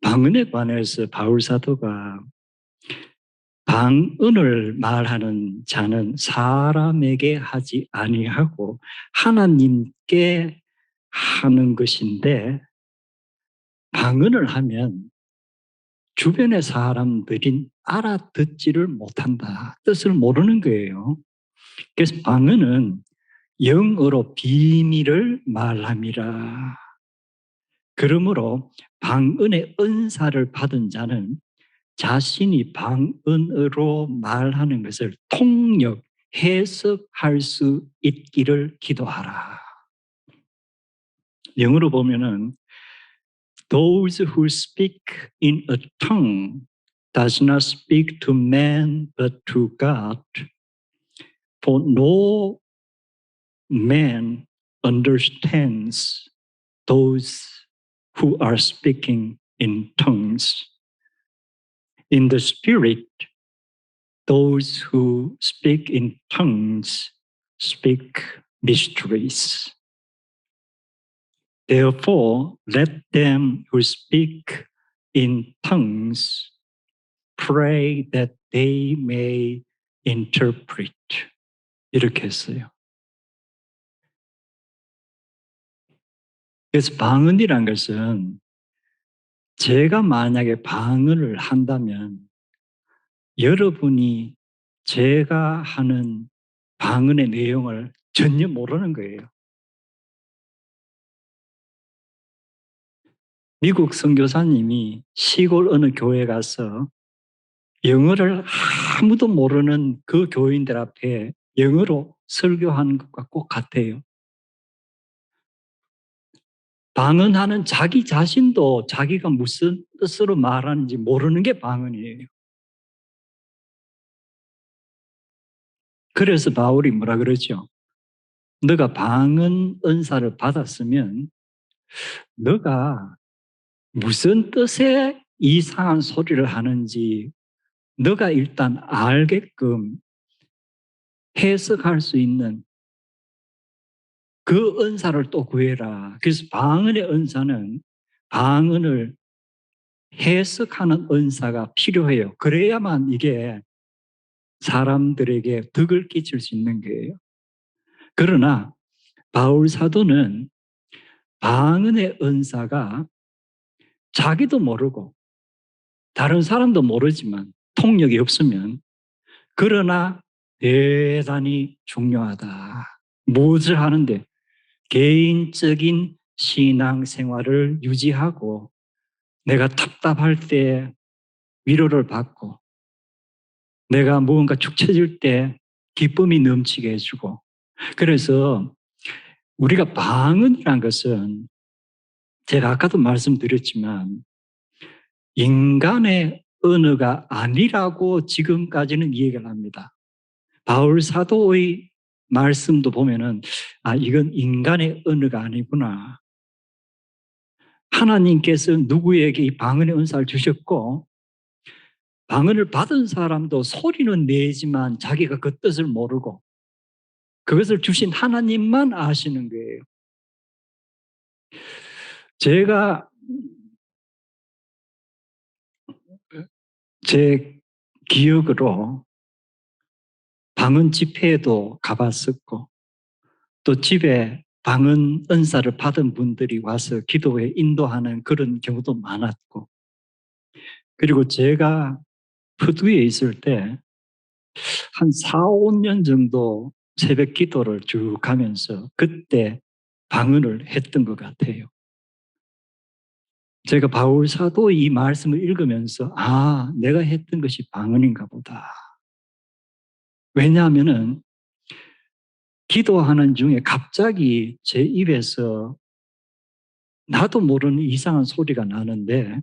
방언에 관해서 바울 사도가 방언을 말하는 자는 사람에게 하지 아니하고 하나님께 하는 것인데, 방언을 하면 주변의 사람들이 알아듣지를 못한다. 뜻을 모르는 거예요. 그래서 방언은 영어로 비밀을 말함이라. 그러므로 방언의 은사를 받은 자는 자신이 방언으로 말하는 것을 통역, 해석할 수 있기를 기도하라. 영어로 보면은 Those who speak in a tongue does not speak to man but to God. For no man understands those who are speaking in tongues. In the Spirit, those who speak in tongues speak mysteries. Therefore, let them who speak in tongues pray that they may interpret. 이렇게 했어요. 그래서 방언이란 것은 제가 만약에 방언을 한다면 여러분이 제가 하는 방언의 내용을 전혀 모르는 거예요. 미국 선교사님이 시골 어느 교회 가서 영어를 아무도 모르는 그 교인들 앞에 영어로 설교하는 것과 꼭 같아요. 방언하는 자기 자신도 자기가 무슨 뜻으로 말하는지 모르는 게 방언이에요. 그래서 바울이 뭐라 그러죠? 너가 방언 은사를 받았으면 너가 무슨 뜻의 이상한 소리를 하는지 너가 일단 알게끔 해석할 수 있는 그 은사를 또 구해라. 그래서 방언의 은사는 방언을 해석하는 은사가 필요해요. 그래야만 이게 사람들에게 덕을 끼칠 수 있는 거예요. 그러나 바울 사도는 방언의 은사가 자기도 모르고 다른 사람도 모르지만 통역이 없으면 그러나 대단히 중요하다. 무엇을 하는데? 개인적인 신앙생활을 유지하고 내가 답답할 때 위로를 받고 내가 무언가 축 처질 때 기쁨이 넘치게 해주고, 그래서 우리가 방언이란 것은 제가 아까도 말씀드렸지만 인간의 언어가 아니라고 지금까지는 이야기를 합니다. 바울 사도의 말씀도 보면은 이건 인간의 언어가 아니구나. 하나님께서 누구에게 이 방언의 은사를 주셨고 방언을 받은 사람도 소리는 내지만 자기가 그 뜻을 모르고 그것을 주신 하나님만 아시는 거예요. 제가 제 기억으로 방언 집회에도 가봤었고 또 집에 방언 은사를 받은 분들이 와서 기도에 인도하는 그런 경우도 많았고, 그리고 제가 퍼두에 있을 때 한 4, 5년 정도 새벽 기도를 쭉 가면서 그때 방언을 했던 것 같아요. 제가 바울 사도 이 말씀을 읽으면서 내가 했던 것이 방언인가 보다. 왜냐하면은 기도하는 중에 갑자기 제 입에서 나도 모르는 이상한 소리가 나는데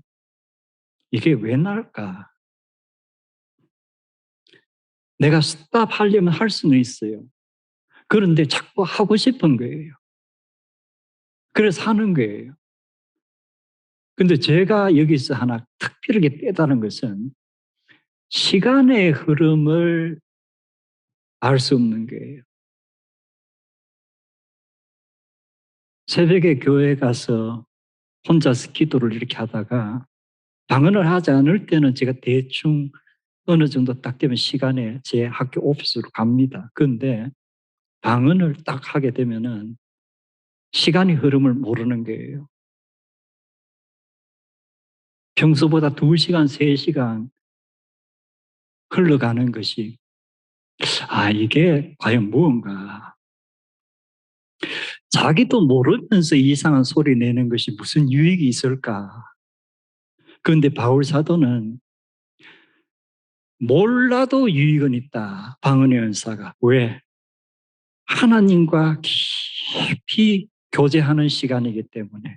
이게 왜 날까? 내가 스탑하려면 할 수는 있어요. 그런데 자꾸 하고 싶은 거예요. 그래서 하는 거예요. 근데 제가 여기서 하나 특별하게 깨달은 것은 시간의 흐름을 알 수 없는 거예요. 새벽에 교회 가서 혼자서 기도를 이렇게 하다가 방언을 하지 않을 때는 제가 대충 어느 정도 딱 되면 시간에 제 학교 오피스로 갑니다. 그런데 방언을 딱 하게 되면은 시간이 흐름을 모르는 거예요. 평소보다 2시간, 3시간 흘러가는 것이, 이게 과연 무언가. 자기도 모르면서 이상한 소리 내는 것이 무슨 유익이 있을까? 그런데 바울 사도는 몰라도 유익은 있다. 방언의 은사가. 왜? 하나님과 깊이 교제하는 시간이기 때문에.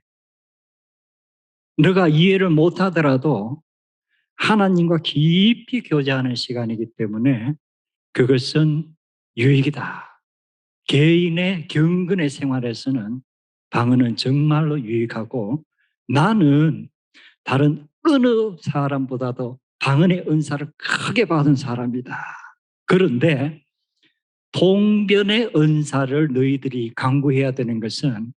너가 이해를 못하더라도 하나님과 깊이 교제하는 시간이기 때문에 그것은 유익이다. 개인의 경건의 생활에서는 방언은 정말로 유익하고, 나는 다른 어느 사람보다도 방언의 은사를 크게 받은 사람이다. 그런데 통변의 은사를 너희들이 강구해야 되는 것은,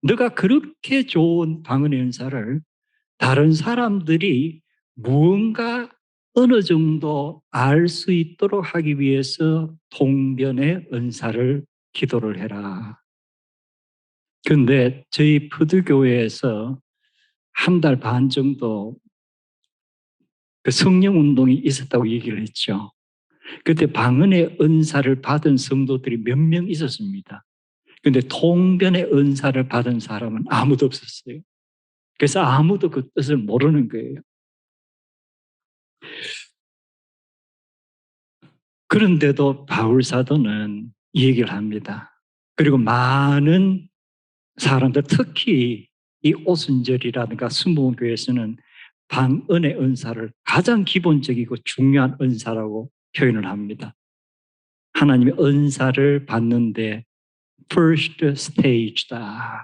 너가 그렇게 좋은 방언의 은사를 다른 사람들이 무언가 어느 정도 알 수 있도록 하기 위해서 통변의 은사를 기도를 해라. 그런데 저희 푸드교회에서 1달 반 정도 그 성령 운동이 있었다고 얘기를 했죠. 그때 방언의 은사를 받은 성도들이 몇 명 있었습니다. 그런데 통변의 은사를 받은 사람은 아무도 없었어요. 그래서 아무도 그 뜻을 모르는 거예요. 그런데도 바울 사도는 이 얘기를 합니다. 그리고 많은 사람들, 특히 이 오순절이라든가 순복음교회에서는 방언의 은사를 가장 기본적이고 중요한 은사라고 표현을 합니다. 하나님의 은사를 받는데 first stage다.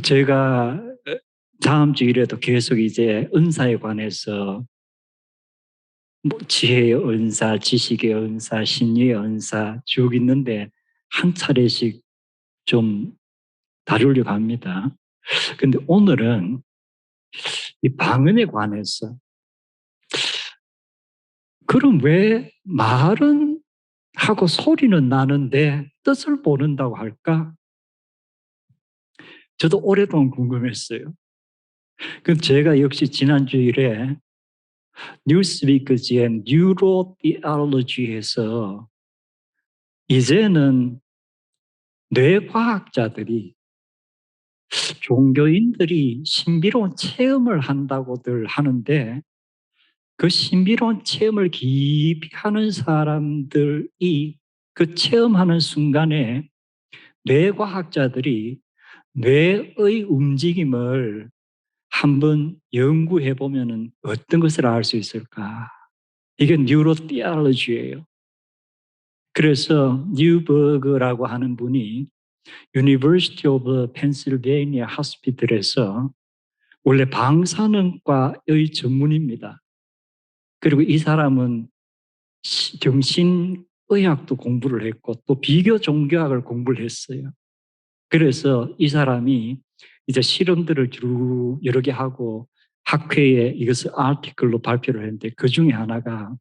제가 다음 주일에도 계속 이제 은사에 관해서 지혜의 은사, 지식의 은사, 신유의 은사 쭉 있는데 한 차례씩 좀 다루려고 합니다. 근데 오늘은 이 방언에 관해서, 그럼 왜 말은 하고 소리는 나는데 뜻을 모른다고 할까? 저도 오랫동안 궁금했어요. 그 제가 역시 지난 주일에 뉴스위크 GM 뉴로디알로지에서 이제는 뇌과학자들이, 종교인들이 신비로운 체험을 한다고들 하는데, 그 신비로운 체험을 깊이 하는 사람들이 그 체험하는 순간에 뇌과학자들이 뇌의 움직임을 한번 연구해 보면 어떤 것을 알 수 있을까? 이게 뉴로티알러지예요. 그래서 뉴버그라고 하는 분이 University of Pennsylvania Hospital에서 원래 방사능과의 전문입니다. 그리고 이 사람은 정신의학도 공부를 했고 또 비교 종교학을 공부를 했어요. 그래서 이 사람이 이제 실험들을 쭉 여러 개 하고 학회에 이것을 아티클로 발표를 했는데, 그 중에 하나가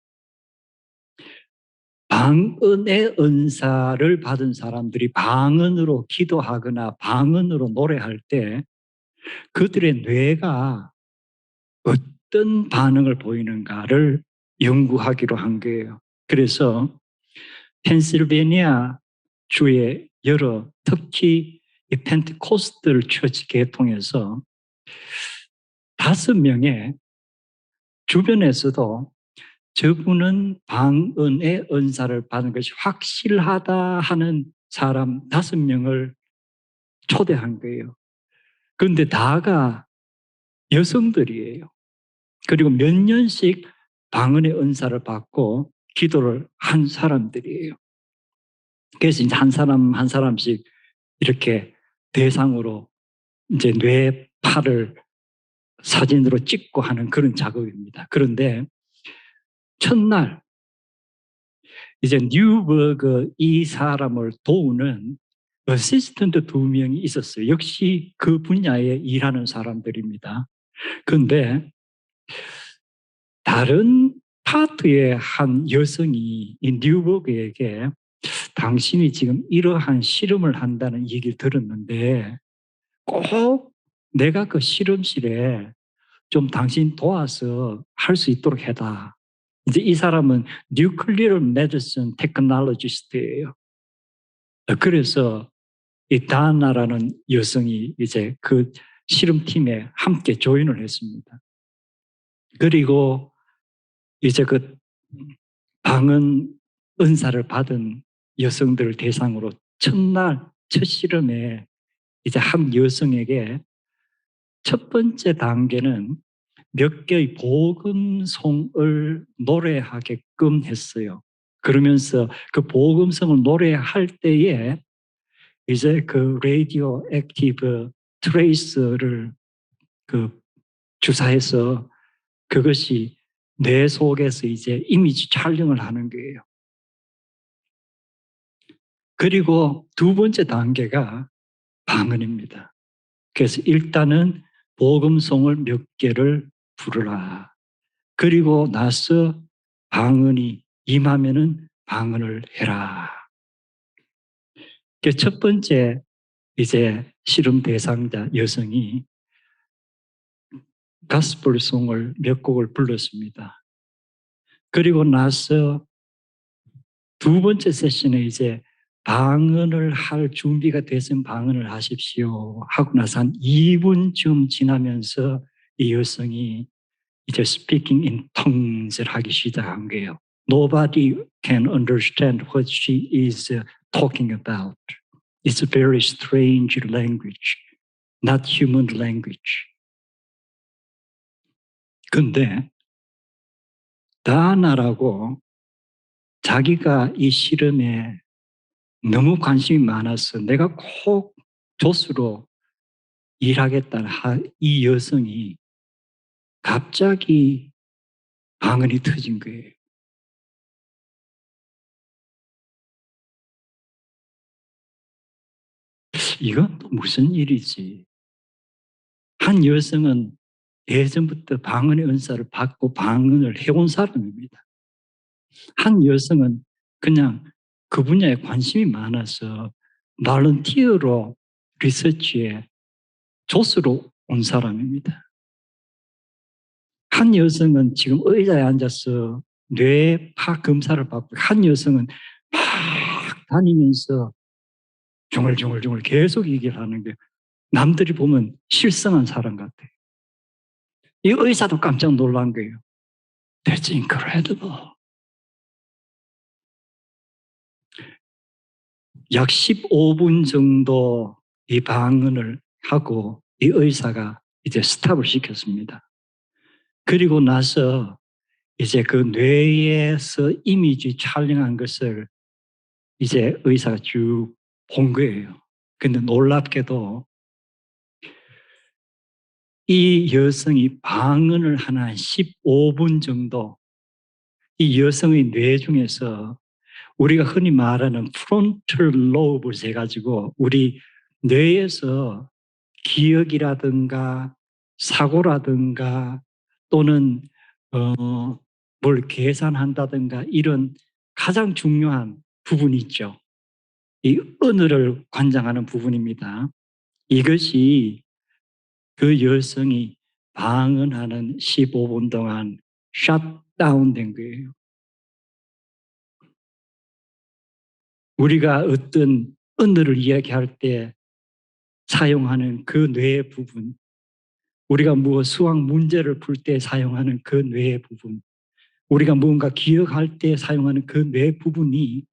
방언의 은사를 받은 사람들이 방언으로 기도하거나 방언으로 노래할 때 그들의 뇌가 어떤 반응을 보이는가를 연구하기로 한 거예요. 그래서 펜실베니아 주의 여러, 특히 이 펜테코스트 처치 계통에서 5명의, 주변에서도 저분은 방언의 은사를 받은 것이 확실하다 하는 사람 5명을 초대한 거예요. 그런데 다가 여성들이에요. 그리고 몇 년씩 방언의 은사를 받고 기도를 한 사람들이에요. 그래서 이제 한 사람 한 사람씩 이렇게 대상으로 이제 뇌파를 사진으로 찍고 하는 그런 작업입니다. 그런데 첫날 이제 뉴버그 이 사람을 도우는 어시스턴트 2명이 있었어요. 역시 그 분야에 일하는 사람들입니다. 그런데 다른 파트의 한 여성이 이 뉴버그에게 당신이 지금 이러한 실험을 한다는 얘기를 들었는데 꼭 내가 그 실험실에 좀 당신 도와서 할 수 있도록 해라. 이제 이 사람은 뉴클리어 메디슨 테크놀로지스트예요. 그래서 이 다나라는 여성이 이제 그 실험팀에 함께 조인을 했습니다. 그리고 이제 그 방언 은사를 받은 여성들을 대상으로 첫날 첫 실험에 이제 한 여성에게 첫 번째 단계는 몇 개의 복음송을 노래하게끔 했어요. 그러면서 그 복음성을 노래할 때에 이제 그 라디오 액티브 트레이스를 그 주사해서 그것이 뇌 속에서 이제 이미지 촬영을 하는 거예요. 그리고 두 번째 단계가 방언입니다. 그래서 일단은 복음송을 몇 개를 부르라. 그리고 나서 방언이 임하면은 방언을 해라. 첫 번째 이제 실험 대상자 여성이 가스펠송을 몇 곡을 불렀습니다. 그리고 나서 두 번째 세션에 이제 방언을 할 준비가 됐으면 방언을 하십시오 하고 나서 한 2분쯤 지나면서 이 여성이 이제 speaking in tongues를 하기 시작한 거예요. Nobody can understand what she is talking about. It's a very strange language, not human language. 근데 다나라고 자기가 이 실험에 너무 관심이 많아서 내가 꼭 조수로 일하겠다는 이 여성이 갑자기 방언이 터진 거예요. 이건 또 무슨 일이지? 한 여성은 예전부터 방언의 은사를 받고 방언을 해온 사람입니다. 한 여성은 그냥 그 분야에 관심이 많아서 발런티어로 리서치에 조수로 온 사람입니다. 한 여성은 지금 의자에 앉아서 뇌파 검사를 받고 한 여성은 막 다니면서 중얼중얼 계속 얘기를 하는 게 남들이 보면 실성한 사람 같아요. 이 의사도 깜짝 놀란 거예요. That's incredible. 약 15분 정도 이 방언을 하고 이 의사가 이제 스탑을 시켰습니다. 그리고 나서 이제 그 뇌에서 이미지 촬영한 것을 이제 의사가 쭉 본 거예요. 근데 놀랍게도 이 여성이 방언을 하나 15분 정도 이 여성의 뇌 중에서 우리가 흔히 말하는 프론탈 로브를 해가지고 우리 뇌에서 기억이라든가 사고라든가 또는 뭘 계산한다든가 이런 가장 중요한 부분이 있죠. 이 언어를 관장하는 부분입니다. 이것이 그 여성이 방언하는 15분 동안 셧다운 된 거예요. 우리가 어떤 언어를 이야기할 때 사용하는 그 뇌의 부분, 우리가 수학 문제를 풀 때 사용하는 그 뇌의 부분, 우리가 무언가 기억할 때 사용하는 그 뇌 부분이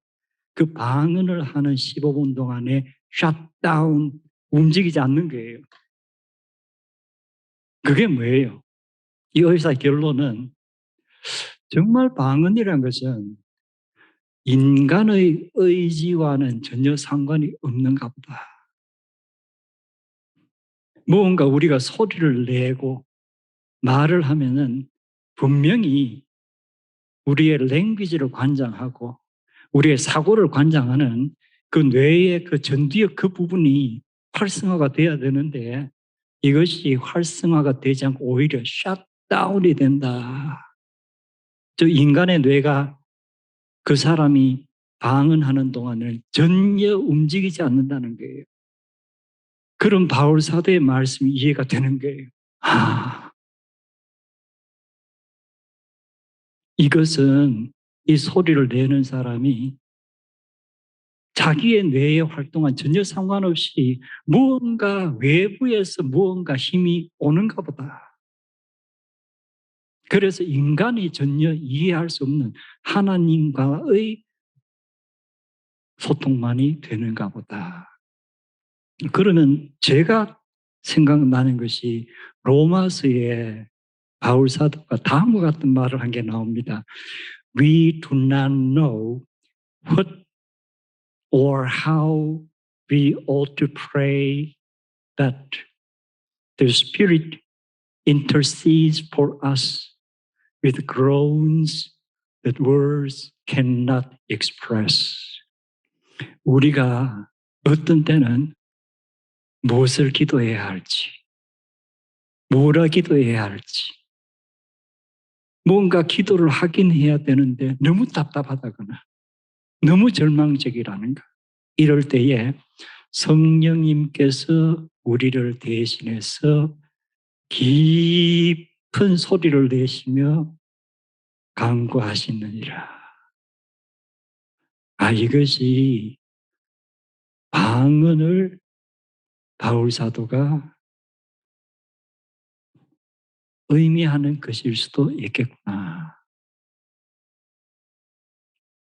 그 방언을 하는 15분 동안에 셧다운, 움직이지 않는 거예요. 그게 뭐예요? 이 의사의 결론은 정말 방언이라는 것은 인간의 의지와는 전혀 상관이 없는가 보다. 무언가 우리가 소리를 내고 말을 하면은 분명히 우리의 랭귀지를 관장하고 우리의 사고를 관장하는 그 뇌의 그 전두엽 그 부분이 활성화가 돼야 되는데 이것이 활성화가 되지 않고 오히려 셧다운이 된다. 저 인간의 뇌가 그 사람이 방언하는 동안은 전혀 움직이지 않는다는 거예요. 그런 바울 사도의 말씀이 이해가 되는 거예요. 아, 이것은 이 소리를 내는 사람이 자기의 뇌의 활동과 전혀 상관없이 무언가 외부에서 무언가 힘이 오는가 보다. 그래서 인간이 전혀 이해할 수 없는 하나님과의 소통만이 되는가 보다. 그러면 제가 생각나는 것이 로마서에 바울 사도가 다음과 같은 말을 한 게 나옵니다. We do not know what or how we ought to pray, that the Spirit intercedes for us with groans that words cannot express. 우리가 어떤 때는 무엇을 기도해야 할지, 뭐라 기도해야 할지, 뭔가 기도를 하긴 해야 되는데 너무 답답하다거나 너무 절망적이라는가. 이럴 때에 성령님께서 우리를 대신해서 깊은 소리를 내시며 간구하시느니라. 이것이 방언을 바울 사도가 의미하는 것일 수도 있겠구나.